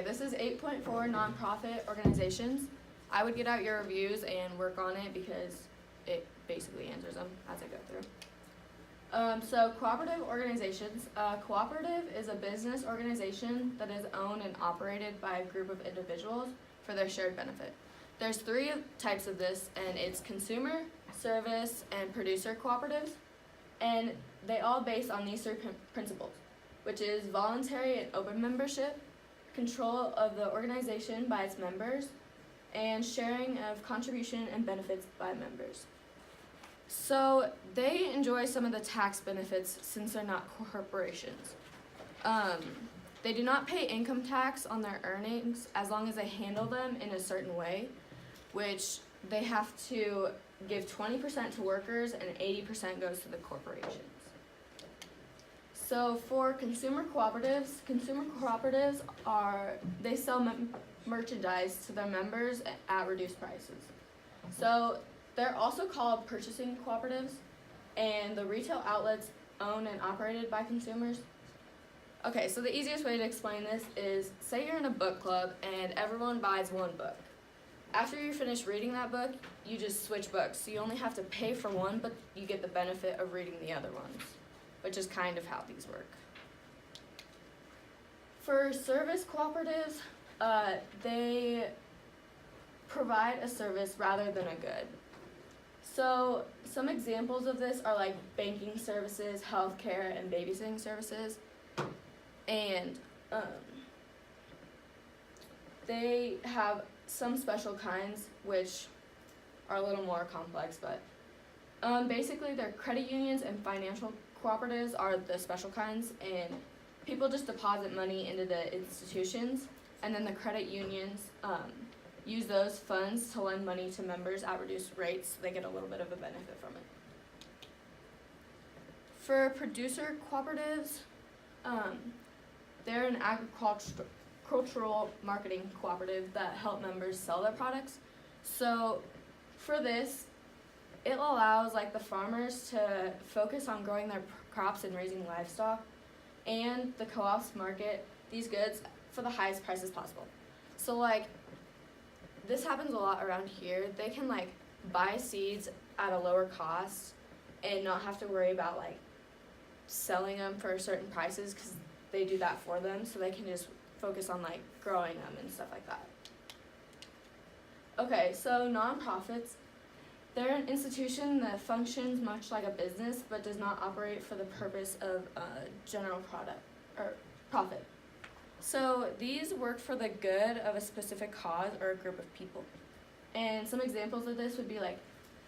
this is 8.4 nonprofit organizations. I would get out your reviews and work on it because it basically answers them as I go through. So cooperative organizations. Cooperative is a business organization that is owned and operated by a group of individuals for their shared benefit. There's three types of this, and it's consumer, service, and producer cooperatives, and they all based on these three principles, which is voluntary and open membership, control of the organization by its members, and sharing of contribution and benefits by members. So they enjoy some of the tax benefits since they're not corporations. They do not pay income tax on their earnings as long as they handle them in a certain way, which they have to give 20% to workers and 80% goes to the corporations. So for consumer cooperatives they sell merchandise to their members at reduced prices. So they're also called purchasing cooperatives, and the retail outlets owned and operated by consumers. Okay, so the easiest way to explain this is, say you're in a book club and everyone buys one book. After you finish reading that book, you just switch books. So you only have to pay for one, but you get the benefit of reading the other ones, which is kind of how these work. For service cooperatives, they provide a service rather than a good. So some examples of this are like banking services, healthcare, and babysitting services. And they have some special kinds which are a little more complex, but basically they're credit unions and financial cooperatives are the special kinds, and people just deposit money into the institutions, and then the credit unions use those funds to lend money to members at reduced rates, so they get a little bit of a benefit from it. For producer cooperatives, they're an agricultural marketing cooperative that help members sell their products. So for this, it allows like the farmers to focus on growing their crops and raising livestock, and the co-ops market these goods for the highest prices possible. So like, this happens a lot around here. They can like buy seeds at a lower cost and not have to worry about like selling them for certain prices because they do that for them, so they can just focus on like growing them and stuff like that. Okay, so nonprofits, they're an institution that functions much like a business but does not operate for the purpose of general product or profit. So these work for the good of a specific cause or a group of people. And some examples of this would be like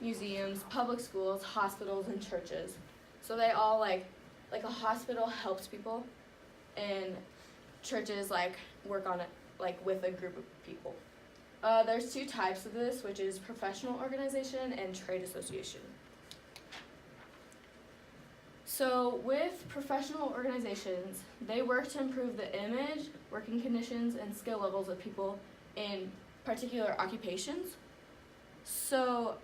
museums, public schools, hospitals, and churches. So they all like a hospital helps people, and churches like work on it like with a group of people. There's two types of this, which is professional organization and trade association. So with professional organizations, they work to improve the image, working conditions, and skill levels of people in particular occupations. So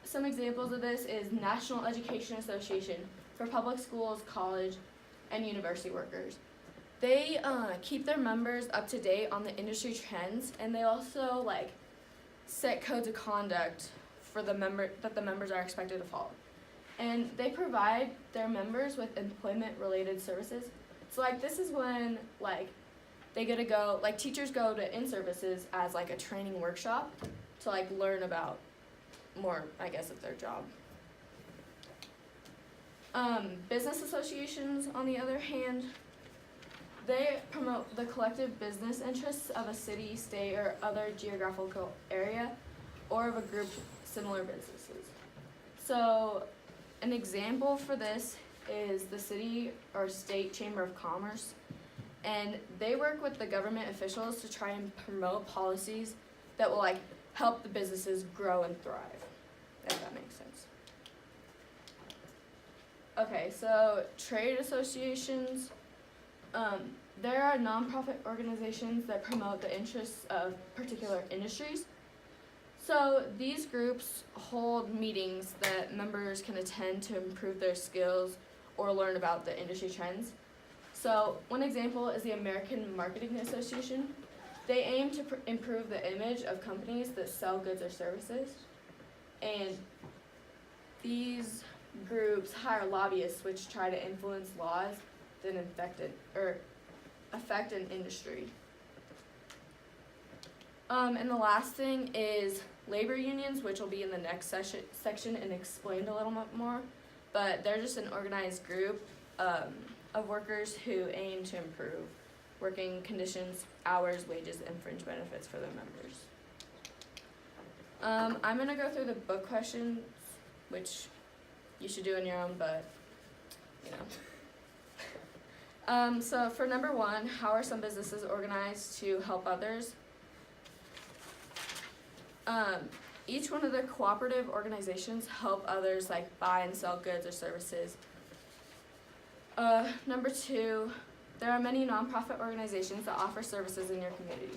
some examples of this is National Education Association for public schools, college, and university workers. They keep their members up to date on the industry trends, and they also like set codes of conduct for the members are expected to follow. And they provide their members with employment-related services. So like this is when like they get to go, like teachers go to in-services as like a training workshop to like learn about more, I guess, of their job. Business associations, on the other hand, they promote the collective business interests of a city, state, or other geographical area, or of a group of similar businesses. So an example for this is the city or state chamber of commerce, and they work with the government officials to try and promote policies that will like help the businesses grow and thrive, if that makes sense. Okay, so trade associations, there are nonprofit organizations that promote the interests of particular industries. So these groups hold meetings that members can attend to improve their skills or learn about the industry trends. So one example is the American Marketing Association. They aim to improve the image of companies that sell goods or services. And these groups hire lobbyists which try to influence laws that affect an industry. And the last thing is labor unions, which will be in the next section and explained a little bit more. But they're just an organized group of workers who aim to improve working conditions, hours, wages, and fringe benefits for their members. I'm going to go through the book questions, which you should do on your own, but, you know. So for number 1, how are some businesses organized to help others? Each one of the cooperative organizations help others like buy and sell goods or services. Number 2, there are many nonprofit organizations that offer services in your community.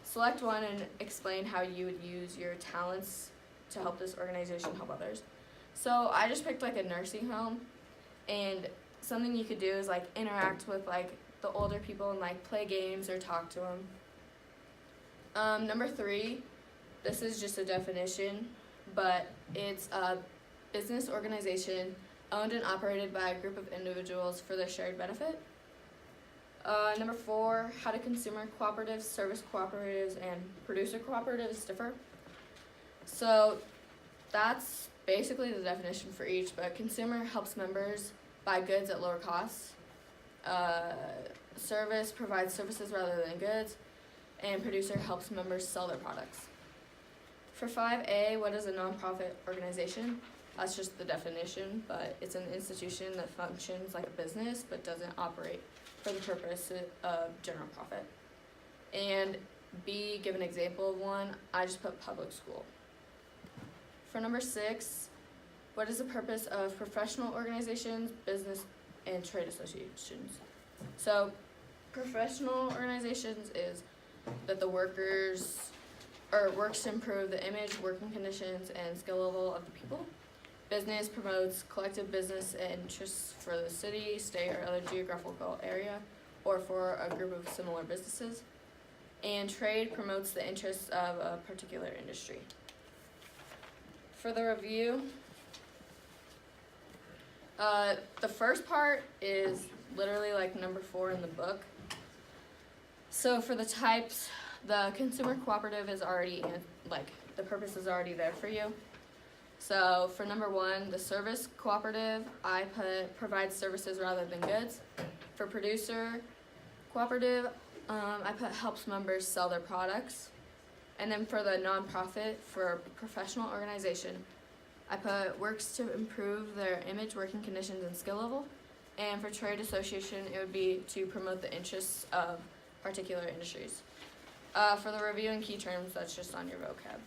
Select one and explain how you would use your talents to help this organization help others. So I just picked like a nursing home, and something you could do is like interact with like the older people and like play games or talk to them. Number 3, this is just a definition, but it's a business organization owned and operated by a group of individuals for their shared benefit. Number 4, how do consumer cooperatives, service cooperatives, and producer cooperatives differ? So that's basically the definition for each, but consumer helps members buy goods at lower costs. Service provides services rather than goods, and producer helps members sell their products. For 5A, what is a nonprofit organization? That's just the definition, but it's an institution that functions like a business but doesn't operate for the purpose of general profit. And B, give an example of one. I just put public school. For number 6, what is the purpose of professional organizations, business, and trade associations? So professional organizations is that the works to improve the image, working conditions, and skill level of the people. Business promotes collective business interests for the city, state, or other geographical area, or for a group of similar businesses. And trade promotes the interests of a particular industry. For the review, the first part is literally like number 4 in the book. So for the types, the consumer cooperative is already the purpose is already there for you. So for number 1, the service cooperative, I put provides services rather than goods. For producer cooperative, I put helps members sell their products. And then for the nonprofit, for professional organization, I put works to improve their image, working conditions, and skill level. And for trade association, it would be to promote the interests of particular industries. For the review and key terms, that's just on your vocab.